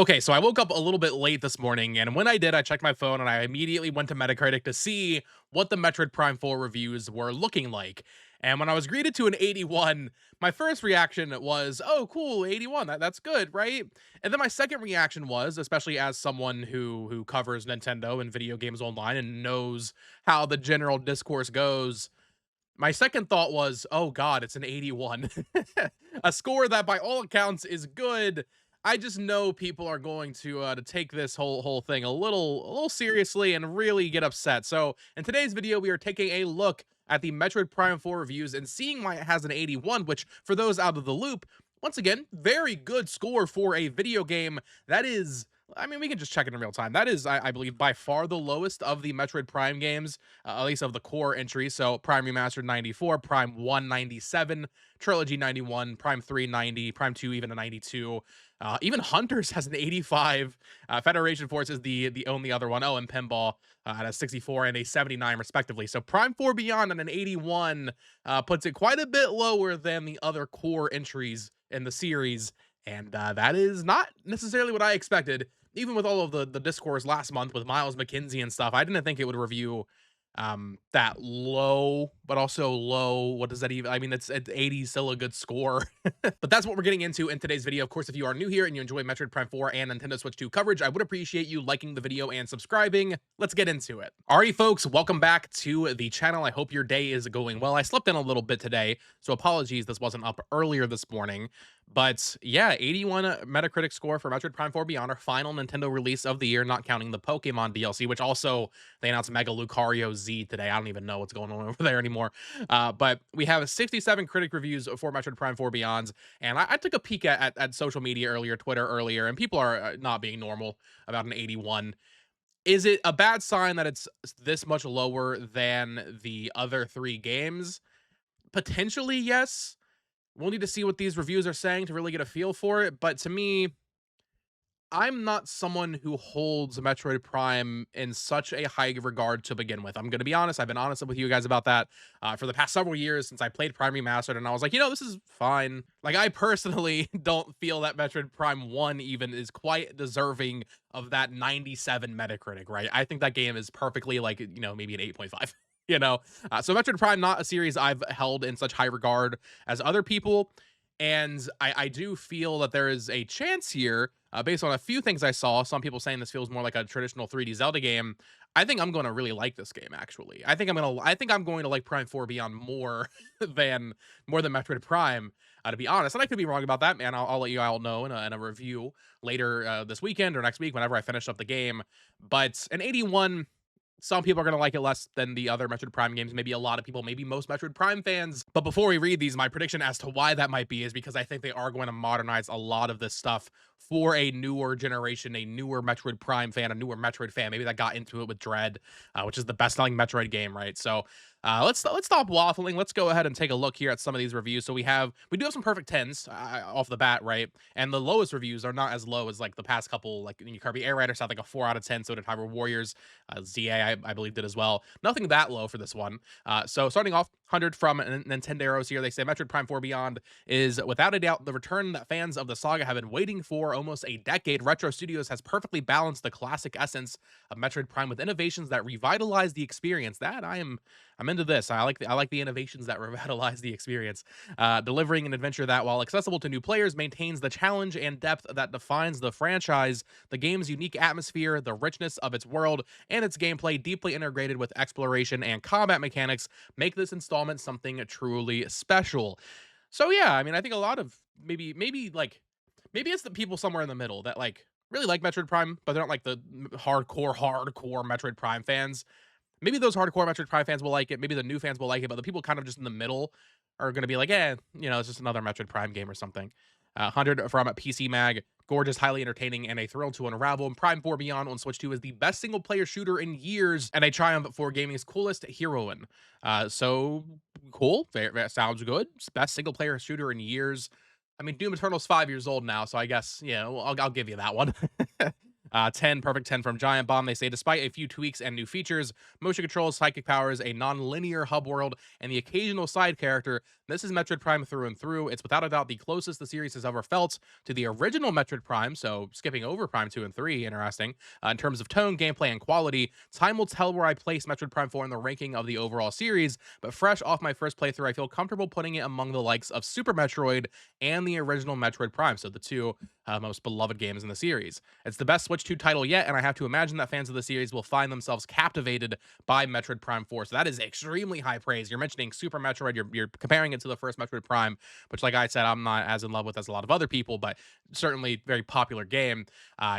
Okay, so I woke up a little bit late this morning, and when I did, I checked my phone and I immediately went to Metacritic to see what the Metroid Prime 4 reviews were looking like. And when I was greeted to an 81, my first reaction was, "Oh, cool, 81. That's good, right?" And then my second reaction was, especially as someone who covers Nintendo and video games online and knows how the general discourse goes, my second thought was, "Oh god, it's an 81." A score that by all accounts is good. I just know people are going to take this whole thing a little seriously and really get upset. So, in today's video, we are taking a look at the Metroid Prime 4 reviews and seeing why it has an 81, which for those out of the loop, once again, very good score for a video game that is, I mean, we can just check it in real time. That is, I believe, by far the lowest of the Metroid Prime games, at least of the core entries. So Prime Remastered 94, Prime 1 97, Trilogy 91, Prime 3 90, Prime 2 even a 92. Even Hunters has an 85. Federation Force is the only other one. Oh, and Pinball at a 64 and a 79 respectively. So Prime 4 Beyond and an 81 puts it quite a bit lower than the other core entries in the series. And that is not necessarily what I expected. Even with all of the discourse last month with Miles McKinsey and stuff, I didn't think it would review that low, but also low. What does that even, I mean, it's 80 still a good score. But that's what we're getting into in today's video. Of course, if you are new here and you enjoy Metroid Prime 4 and Nintendo Switch 2 coverage, I would appreciate you liking the video and subscribing. Let's get into it. Alrighty, folks, welcome back to the channel. I hope your day is going well. I slept in a little bit today, so apologies this wasn't up earlier this morning. But yeah, 81 Metacritic score for Metroid Prime 4 Beyond, our final Nintendo release of the year, not counting the Pokemon DLC, which also they announced Mega Lucario Z today. I don't even know what's going on over there anymore. But we have 67 critic reviews for Metroid Prime 4 Beyond. And I took a peek at social media earlier, Twitter earlier, and people are not being normal about an 81. Is it a bad sign that it's this much lower than the other three games? Potentially, yes. We'll need to see what these reviews are saying to really get a feel for it. But to me, I'm not someone who holds Metroid Prime in such a high regard to begin with. I'm going to be honest. I've been honest with you guys about that for the past several years since I played Prime Remastered, and I was like, this is fine. Like, I personally don't feel that Metroid Prime 1 even is quite deserving of that 97 Metacritic, right? I think that game is perfectly, like, maybe an 8.5. So Metroid Prime, not a series I've held in such high regard as other people. And I do feel that there is a chance here, based on a few things I saw, some people saying this feels more like a traditional 3D Zelda game. I think I'm going to really like this game, actually. I think I'm going to like Prime 4 Beyond more than Metroid Prime, to be honest. And I could be wrong about that, man. I'll let you all know in a review later this weekend or next week whenever I finish up the game. But an 81, some people are going to like it less than the other Metroid Prime games. Maybe a lot of people, maybe most Metroid Prime fans. But before we read these, my prediction as to why that might be is because I think they are going to modernize a lot of this stuff for a newer generation, a newer Metroid Prime fan, a newer Metroid fan, maybe that got into it with Dread, which is the best-selling Metroid game, right? So let's stop waffling. Let's go ahead and take a look here at some of these reviews. So we do have some perfect tens off the bat, right? And the lowest reviews are not as low as like the past couple. Like Kirby Air Riders had like a 4 out of 10. So did Hyrule Warriors. ZA I believe did as well. Nothing that low for this one. So starting off, 100 from Nintendo's here. They say Metroid Prime 4 Beyond is without a doubt the return that fans of the saga have been waiting for almost a decade. Retro Studios has perfectly balanced the classic essence of Metroid Prime with innovations that revitalize the experience. I'm into this. I like the innovations that revitalize the experience. Delivering an adventure that, while accessible to new players, maintains the challenge and depth that defines the franchise. The game's unique atmosphere, the richness of its world, and its gameplay, deeply integrated with exploration and combat mechanics, make this installment something truly special. So yeah, I mean, I think a lot of maybe it's the people somewhere in the middle that like really like Metroid Prime, but they're not like the hardcore Metroid Prime fans. Maybe those hardcore Metroid Prime fans will like it. Maybe the new fans will like it, but the people kind of just in the middle are going to be like, it's just another Metroid Prime game or something. 100 from PC Mag. Gorgeous, highly entertaining, and a thrill to unravel. And Prime 4 Beyond on Switch 2 is the best single-player shooter in years, and a triumph for gaming's coolest heroine. So cool. That sounds good. Best single-player shooter in years. I mean, Doom Eternal's 5 years old now, so I guess, I'll give you that one. 10, perfect 10 from Giant Bomb. They say, despite a few tweaks and new features, motion controls, psychic powers, a non-linear hub world, and the occasional side character, this is Metroid Prime through and through. It's without a doubt the closest the series has ever felt to the original Metroid Prime, so skipping over Prime 2 and 3, interesting. In terms of tone, gameplay, and quality, time will tell where I place Metroid Prime 4 in the ranking of the overall series, but fresh off my first playthrough, I feel comfortable putting it among the likes of Super Metroid and the original Metroid Prime, so the two most beloved games in the series. It's the best Switch 2 title yet, and I have to imagine that fans of the series will find themselves captivated by Metroid Prime 4. So that is extremely high praise. You're mentioning Super Metroid, you're comparing it to the first Metroid Prime, which, like I said, I'm not as in love with as a lot of other people, but certainly very popular game.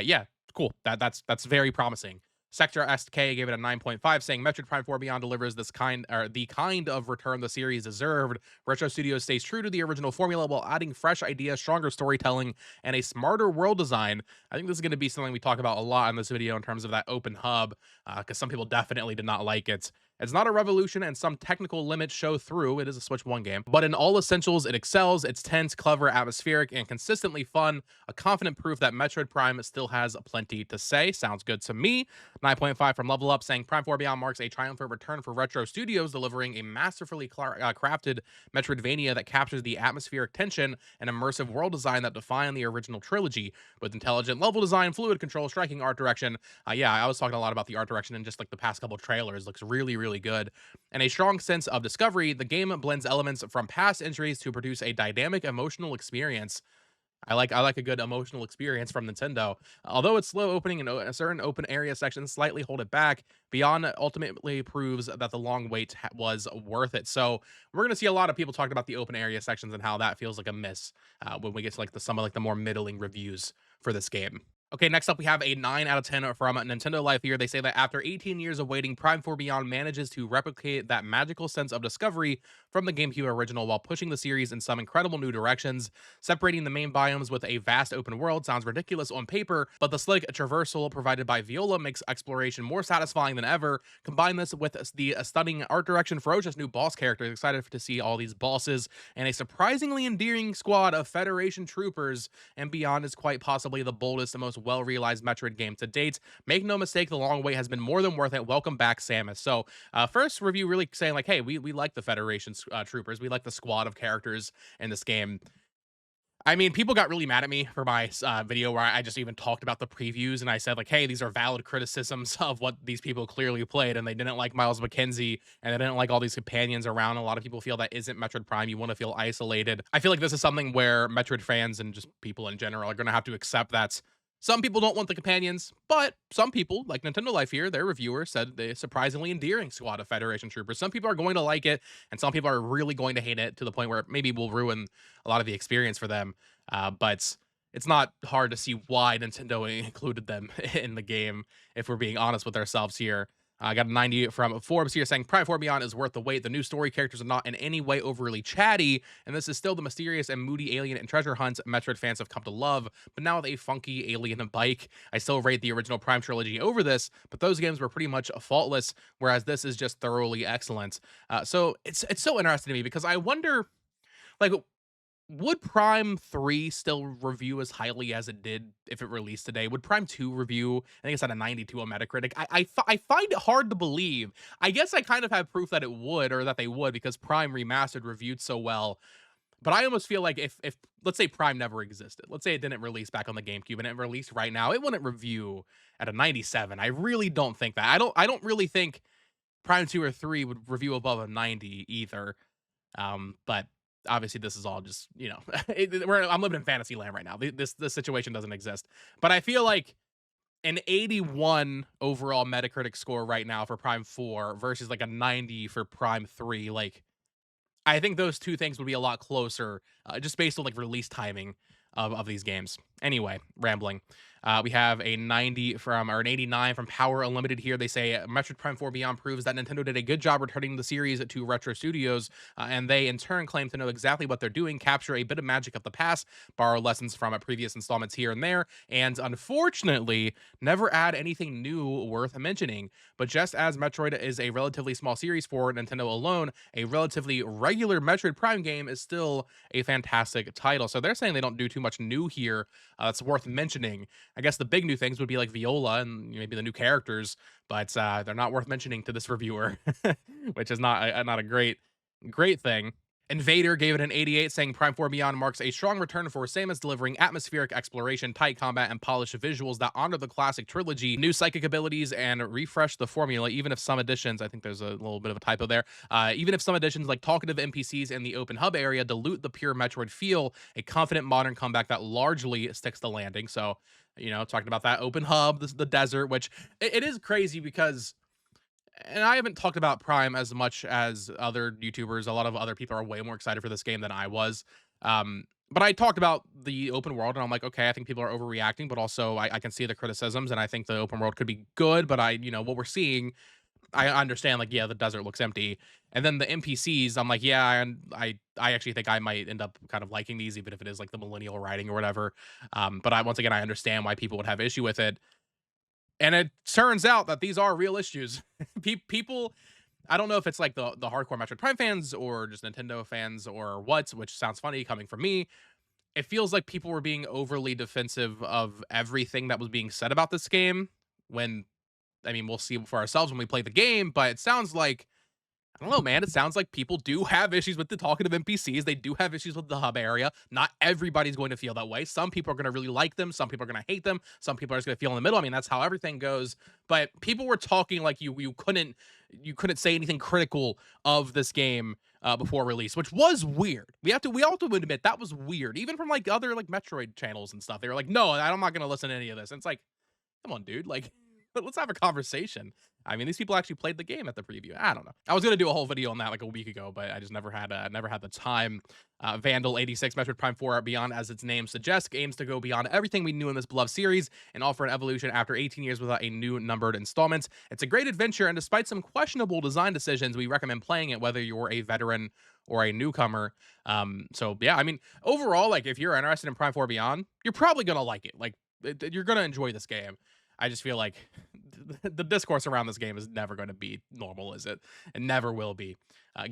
Yeah, cool. That's very promising. Sector SK gave it a 9.5, saying Metroid Prime 4 Beyond delivers the kind of return the series deserved. Retro Studios stays true to the original formula while adding fresh ideas, stronger storytelling, and a smarter world design. I think this is going to be something we talk about a lot in this video in terms of that open hub, because some people definitely did not like it. It's not a revolution, and some technical limits show through. It is a Switch 1 game. But in all essentials, it excels. It's tense, clever, atmospheric, and consistently fun. A confident proof that Metroid Prime still has plenty to say. Sounds good to me. 9.5 from Level Up, saying Prime 4 Beyond marks a triumphant return for Retro Studios, delivering a masterfully crafted Metroidvania that captures the atmospheric tension and immersive world design that define the original trilogy. With intelligent level design, fluid control, striking art direction. Yeah, I was talking a lot about the art direction in just like the past couple trailers. Looks really, really good. And a strong sense of discovery, the game blends elements from past entries to produce a dynamic emotional experience. I like a good emotional experience from Nintendo. Although it's slow opening and a certain open area sections slightly hold it back, Beyond ultimately proves that the long wait was worth it. So we're gonna see a lot of people talking about the open area sections and how that feels like a miss when we get to like some of like the more middling reviews for this game. Okay, next up we have a 9 out of 10 from Nintendo Life here. They say that after 18 years of waiting, Prime 4 Beyond manages to replicate that magical sense of discovery from the GameCube original while pushing the series in some incredible new directions. Separating the main biomes with a vast open world sounds ridiculous on paper, but the slick traversal provided by Viola makes exploration more satisfying than ever. Combine this with the stunning art direction, ferocious new boss characters, excited to see all these bosses, and a surprisingly endearing squad of Federation troopers, and Beyond is quite possibly the boldest and most well-realized Metroid game to date. Make no mistake, the long wait has been more than worth it. Welcome back, Samus. So, first review really saying like, hey, we like the Federation troopers. We like the squad of characters in this game. I mean, people got really mad at me for my video where I just even talked about the previews and I said like, hey, these are valid criticisms of what these people clearly played, and they didn't like Miles McKenzie and they didn't like all these companions around. A lot of people feel that isn't Metroid Prime. You want to feel isolated. I feel like this is something where Metroid fans and just people in general are going to have to accept that some people don't want the companions, but some people, like Nintendo Life here, their reviewer said they surprisingly endearing squad of Federation troopers. Some people are going to like it, and some people are really going to hate it to the point where it maybe will ruin a lot of the experience for them. But it's not hard to see why Nintendo included them in the game, if we're being honest with ourselves here. I got a 90 from Forbes here saying Prime 4 Beyond is worth the wait. The new story characters are not in any way overly chatty, and this is still the mysterious and moody alien and treasure hunt Metroid fans have come to love, but now with a funky alien bike. I still rate the original Prime trilogy over this, but those games were pretty much faultless, whereas this is just thoroughly excellent. So it's so interesting to me because I wonder, like, would Prime 3 still review as highly as it did if it released today? Would Prime 2 review? I think it's at a 92 on Metacritic. I find it hard to believe. I guess I kind of have proof that it would, or that they would, because Prime Remastered reviewed so well. But I almost feel like if let's say Prime never existed, let's say it didn't release back on the GameCube and it released right now, it wouldn't review at a 97. I really don't think that. I don't really think Prime 2 or 3 would review above a 90 either. But obviously this is all just, I'm living in fantasy land right now. This situation doesn't exist. But I feel like an 81 overall Metacritic score right now for Prime 4 versus like a 90 for Prime 3, like I think those two things would be a lot closer, just based on like release timing of these games. Anyway, rambling. We have a 90 from, or an 89 from Power Unlimited here. They say Metroid Prime 4 Beyond proves that Nintendo did a good job returning the series to Retro Studios, and they in turn claim to know exactly what they're doing, capture a bit of magic of the past, borrow lessons from previous installments here and there, and unfortunately, never add anything new worth mentioning. But just as Metroid is a relatively small series for Nintendo alone, a relatively regular Metroid Prime game is still a fantastic title. So they're saying they don't do too much new here, that's worth mentioning. I guess the big new things would be like Viola and maybe the new characters, but they're not worth mentioning to this reviewer, which is not a great thing. Invader gave it an 88, saying Prime 4 Beyond marks a strong return for Samus, delivering atmospheric exploration, tight combat, and polished visuals that honor the classic trilogy, new psychic abilities, and refresh the formula, even if some additions, I think there's a little bit of a typo there, even if some additions like talkative NPCs in the open hub area dilute the pure Metroid feel, a confident modern comeback that largely sticks the landing. So, talking about that open hub, the desert, which it is crazy because and I haven't talked about Prime as much as other YouTubers. A lot of other people are way more excited for this game than I was. But I talked about the open world, and I'm like, okay, I think people are overreacting, but also I can see the criticisms, and I think the open world could be good. But what we're seeing, I understand. Like, yeah, the desert looks empty, and then the NPCs, I'm like, yeah, I actually think I might end up kind of liking these, even if it is like the millennial writing or whatever. But once again, I understand why people would have issue with it. And it turns out that these are real issues. People, I don't know if it's like the hardcore Metroid Prime fans or just Nintendo fans or what, which sounds funny coming from me. It feels like people were being overly defensive of everything that was being said about this game. When, I mean, we'll see for ourselves when we play the game, but it sounds like I don't know, man. It sounds like people do have issues with the talkative NPCs. They do have issues with the hub area. Not everybody's going to feel that way. Some people are going to really like them. Some people are going to hate them. Some people are just going to feel in the middle. I mean, that's how everything goes. But people were talking like you couldn't say anything critical of this game before release, which was weird. We all have to admit that was weird. Even from like other like Metroid channels and stuff, they were like, "No, I'm not going to listen to any of this." And it's like, come on, dude. Like, let's have a conversation. I mean, these people actually played the game at the preview. I don't know. I was gonna do a whole video on that like a week ago, but I just never had the time. Vandal 86 Metroid Prime 4 Beyond, as its name suggests, aims to go beyond everything we knew in this beloved series and offer an evolution after 18 years without a new numbered installment. It's a great adventure, and despite some questionable design decisions, we recommend playing it whether you're a veteran or a newcomer. So yeah, I mean, overall, like if you're interested in Prime 4 Beyond, you're probably gonna like it. Like you're gonna enjoy this game. I just feel like the discourse around this game is never going to be normal, is it? It never will be.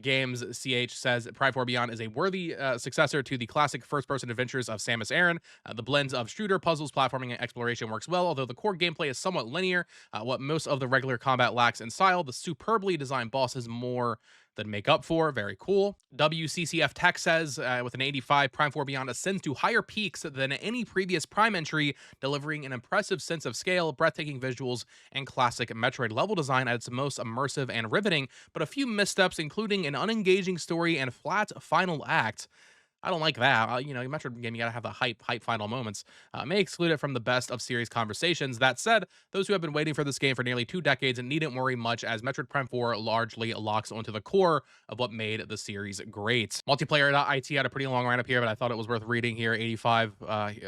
Games CH says Prime 4 Beyond is a worthy successor to the classic first-person adventures of Samus Aran. The blends of shooter, puzzles, platforming, and exploration works well, although the core gameplay is somewhat linear. What most of the regular combat lacks in style, the superbly designed bosses more than make up for. Very cool. WCCF Tech says, with an 85, Prime 4 Beyond ascends to higher peaks than any previous Prime entry, delivering an impressive sense of scale, breathtaking visuals, and classic Metroid level design at its most immersive and riveting, but a few missteps, including an unengaging story and flat final act. I don't like that. Metroid game, you gotta have the hype final moments. May exclude it from the best of series conversations. That said, those who have been waiting for this game for nearly 2 decades needn't worry much, as Metroid Prime 4 largely locks onto the core of what made the series great. Multiplayer.it had a pretty long round up here, but I thought it was worth reading here. 85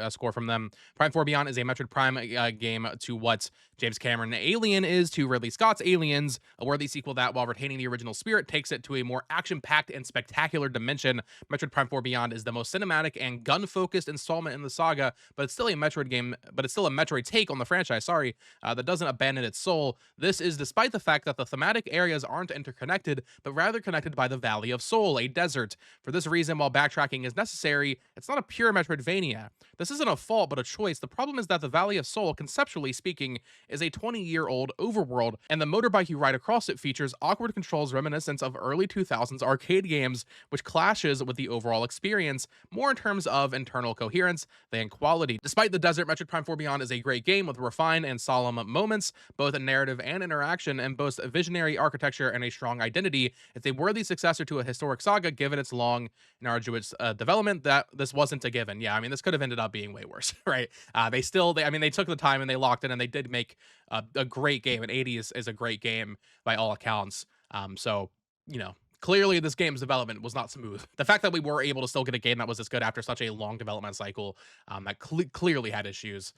score from them. Prime 4 Beyond is a Metroid Prime game to what James Cameron Alien is to Ridley Scott's Aliens, a worthy sequel that, while retaining the original spirit, takes it to a more action-packed and spectacular dimension. Metroid Prime 4 Beyond is the most cinematic and gun-focused installment in the saga, but it's still a Metroid game, but it's still a Metroid take on the franchise, that doesn't abandon its soul. This is despite the fact that the thematic areas aren't interconnected, but rather connected by the Valley of Soul, a desert. For this reason, while backtracking is necessary, it's not a pure Metroidvania. This isn't a fault, but a choice. The problem is that the Valley of Soul, conceptually speaking, is a 20-year-old overworld, and the motorbike you ride across it features awkward controls reminiscent of early 2000s arcade games, which clashes with the overall experience, more in terms of internal coherence than quality. Despite the desert, Metroid Prime 4 Beyond is a great game with refined and solemn moments, both in narrative and interaction, and boasts a visionary architecture and a strong identity. It's a worthy successor to a historic saga, given its long and arduous development. That this wasn't a given. Yeah, I mean, this could have ended up being way worse, right? They took the time and they locked in, and they did make a great game. And 80 is a great game by all accounts. So, clearly this game's development was not smooth. The fact that we were able to still get a game that was this good after such a long development cycle, that clearly had issues.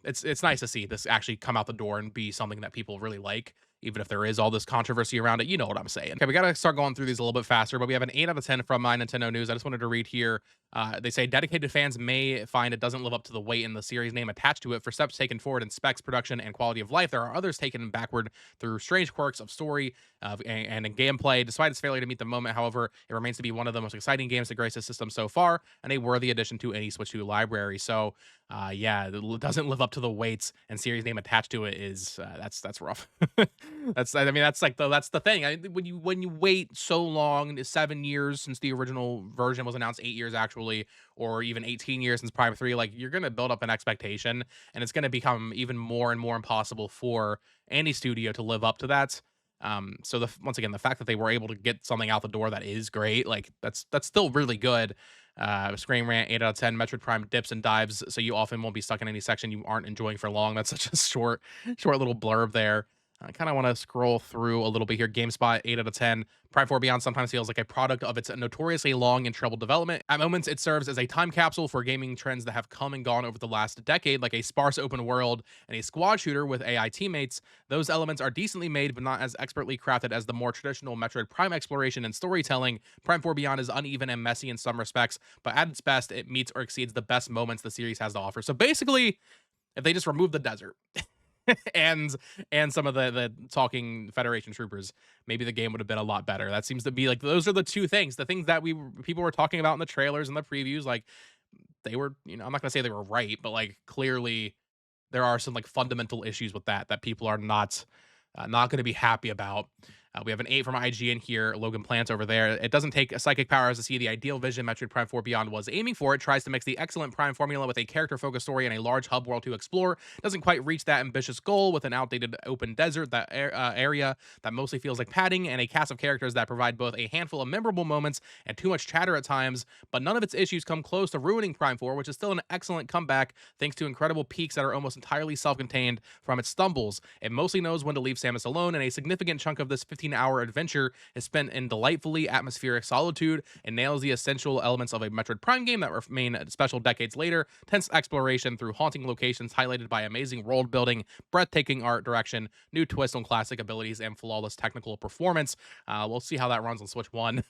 It's nice to see this actually come out the door and be something that people really like, even if there is all this controversy around it. You know what I'm saying. Okay, we got to start going through these a little bit faster, but we have an 8 out of 10 from My Nintendo News. I just wanted to read here They say dedicated fans may find it doesn't live up to the weight in the series name attached to it for steps taken forward in specs, production, and quality of life. There are others taken backward through strange quirks of story and in gameplay. Despite its failure to meet the moment, however, it remains to be one of the most exciting games to grace the system so far, and a worthy addition to any Switch 2 library. So, yeah, it doesn't live up to the weights, and series name attached to it is that's rough. I mean, that's the thing. When you wait so long, 7 years since the original version was announced, 8 years actually, or even 18 years since Prime 3, like you're gonna build up an expectation, and it's gonna become even more and more impossible for any studio to live up to that. So once again, the fact that they were able to get something out the door that is great, like that's still really good. Screen Rant 8 out of 10. Metroid Prime dips and dives, so you often won't be stuck in any section you aren't enjoying for long. That's such a short little blurb there. I kind of want to scroll through a little bit here. GameSpot 8 out of 10. Prime 4 Beyond sometimes feels like a product of its notoriously long and troubled development. At moments, it serves as a time capsule for gaming trends that have come and gone over the last decade, like a sparse open world and a squad shooter with AI teammates. Those elements are decently made, but not as expertly crafted as the more traditional Metroid Prime exploration and storytelling. Prime 4 Beyond is uneven and messy in some respects, but at its best, it meets or exceeds the best moments the series has to offer. So basically, if they just remove the desert, and some of the talking Federation troopers, maybe the game would have been a lot better. That seems to be like those are the two things, the things that people were talking about in the trailers and the previews. Like they were, I'm not gonna say they were right, but like clearly there are some like fundamental issues with that people are not going to be happy about. We have an 8 from IGN here. Logan Plant over there. It doesn't take psychic powers to see the ideal vision Metroid Prime 4 Beyond was aiming for. It tries to mix the excellent Prime formula with a character-focused story and a large hub world to explore. Doesn't quite reach that ambitious goal with an outdated open desert area that mostly feels like padding and a cast of characters that provide both a handful of memorable moments and too much chatter at times. But none of its issues come close to ruining Prime 4, which is still an excellent comeback thanks to incredible peaks that are almost entirely self-contained from its stumbles. It mostly knows when to leave Samus alone, and a significant chunk of this 15-hour adventure is spent in delightfully atmospheric solitude and nails the essential elements of a Metroid Prime game that remain special decades later. Tense exploration through haunting locations highlighted by amazing world building, breathtaking art direction, new twists on classic abilities, and flawless technical performance. We'll see how that runs on Switch 1.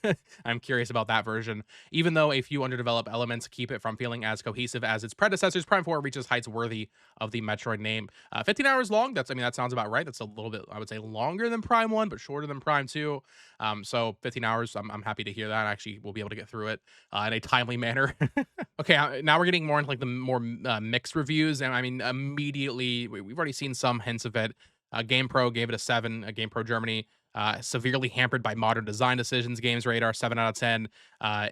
I'm curious about that version. Even though a few underdeveloped elements keep it from feeling as cohesive as its predecessors, Prime 4 reaches heights worthy of the Metroid name. 15 hours long. That sounds about right. That's a little bit, I would say, longer than Prime 1, but shorter than Prime 2. So 15 hours. I'm happy to hear that. Actually, we'll be able to get through it in a timely manner. Okay, now we're getting more into like the more mixed reviews, and I mean, immediately we've already seen some hints of it. GamePro gave it a 7. GamePro Germany. Severely hampered by modern design decisions. Games Radar 7 out of 10.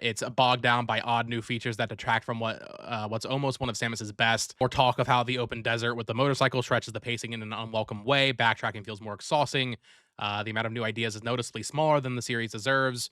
It's bogged down by odd new features that detract from what's almost one of Samus's best. More talk of how the open desert with the motorcycle stretches the pacing in an unwelcome way. Backtracking feels more exhausting. The amount of new ideas is noticeably smaller than the series deserves.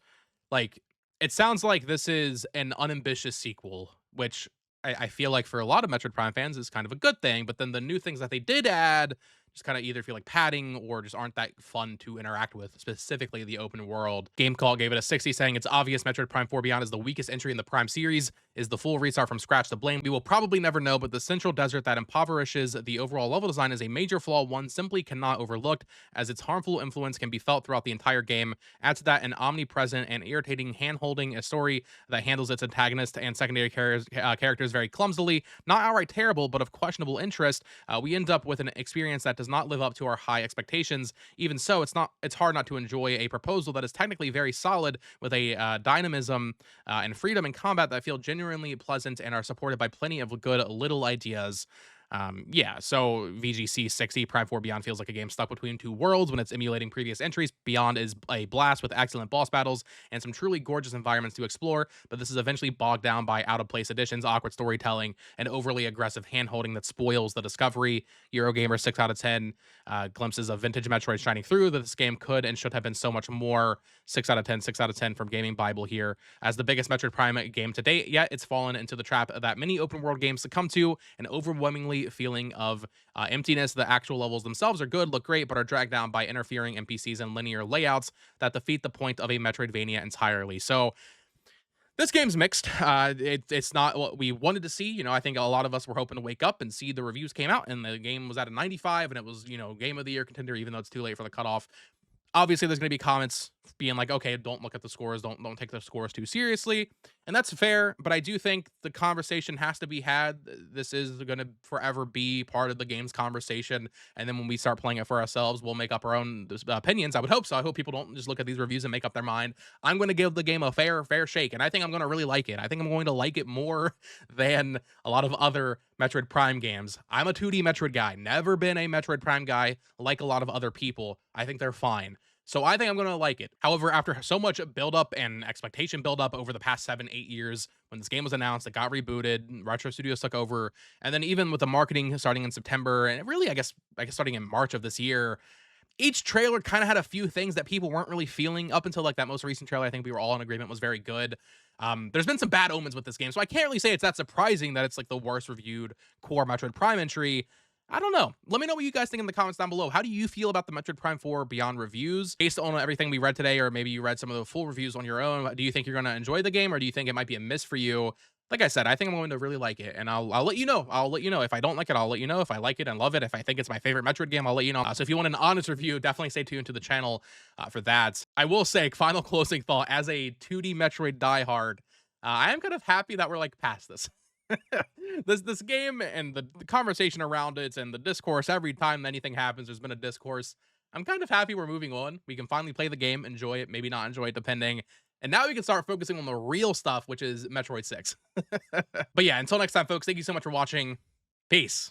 Like, it sounds like this is an unambitious sequel, which I feel like for a lot of Metroid Prime fans is kind of a good thing. But then the new things that they did add just kind of either feel like padding or just aren't that fun to interact with, specifically the open world. Game Call gave it a 60, saying it's obvious Metroid Prime 4 Beyond is the weakest entry in the Prime series. Is the full restart from scratch to blame? We will probably never know, but the central desert that impoverishes the overall level design is a major flaw one simply cannot overlook, as its harmful influence can be felt throughout the entire game. Add to that an omnipresent and irritating hand-holding a story that handles its antagonist and secondary characters very clumsily, not outright terrible, but of questionable interest. We end up with an experience that does not live up to our high expectations. Even so, it's hard not to enjoy a proposal that is technically very solid, with a dynamism and freedom in combat that feel genuinely pleasant and are supported by plenty of good little ideas. Yeah, so VGC 60, Prime 4 Beyond feels like a game stuck between two worlds when it's emulating previous entries. Beyond is a blast with excellent boss battles and some truly gorgeous environments to explore, but this is eventually bogged down by out-of-place additions, awkward storytelling, and overly aggressive hand-holding that spoils the discovery. Eurogamer 6 out of 10, glimpses of vintage Metroid shining through that this game could and should have been so much more. 6 out of 10, 6 out of 10 from Gaming Bible here. As the biggest Metroid Prime game to date, yet it's fallen into the trap that many open-world games succumb to, an overwhelmingly feeling of emptiness. The actual levels themselves are good, look great, but are dragged down by interfering NPCs and linear layouts that defeat the point of a Metroidvania entirely. So this game's mixed. It's not what we wanted to see. I think a lot of us were hoping to wake up and see the reviews came out and the game was at a 95 and it was, game of the year contender, even though it's too late for the cutoff. Obviously, there's going to be comments being like, okay, don't look at the scores, don't take the scores too seriously, and that's fair. But I do think the conversation has to be had. This is going to forever be part of the game's conversation, and then when we start playing it for ourselves, we'll make up our own opinions. I would hope so. I hope people don't just look at these reviews and make up their mind. I'm going to give the game a fair shake, and I think I'm going to really like it. I think I'm going to like it more than a lot of other Metroid Prime games. I'm a 2D Metroid guy, never been a Metroid Prime guy like a lot of other people. I think they're fine. So I think I'm going to like it. However, after so much build up and expectation build up over the past 7, 8 years, when this game was announced, it got rebooted, Retro Studios took over, and then even with the marketing starting in September, and really, I guess starting in March of this year, each trailer kind of had a few things that people weren't really feeling up until like that most recent trailer. I think we were all in agreement was very good. There's been some bad omens with this game, so I can't really say it's that surprising that it's like the worst reviewed core Metroid Prime entry. I don't know. Let me know what you guys think in the comments down below. How do you feel about the Metroid Prime 4 Beyond reviews? Based on everything we read today, or maybe you read some of the full reviews on your own, do you think you're going to enjoy the game, or do you think it might be a miss for you? Like I said, I think I'm going to really like it, and I'll let you know. I'll let you know. If I don't like it, I'll let you know. If I like it and love it, if I think it's my favorite Metroid game, I'll let you know. So if you want an honest review, definitely stay tuned to the channel for that. I will say, final closing thought, as a 2D Metroid diehard, I am kind of happy that we're like past this. This game and the conversation around it and the discourse, every time anything happens, there's been a discourse. I'm kind of happy we're moving on. We can finally play the game, enjoy it, maybe not enjoy it, depending. And now we can start focusing on the real stuff, which is Metroid 6. But yeah, until next time, folks, thank you so much for watching. Peace.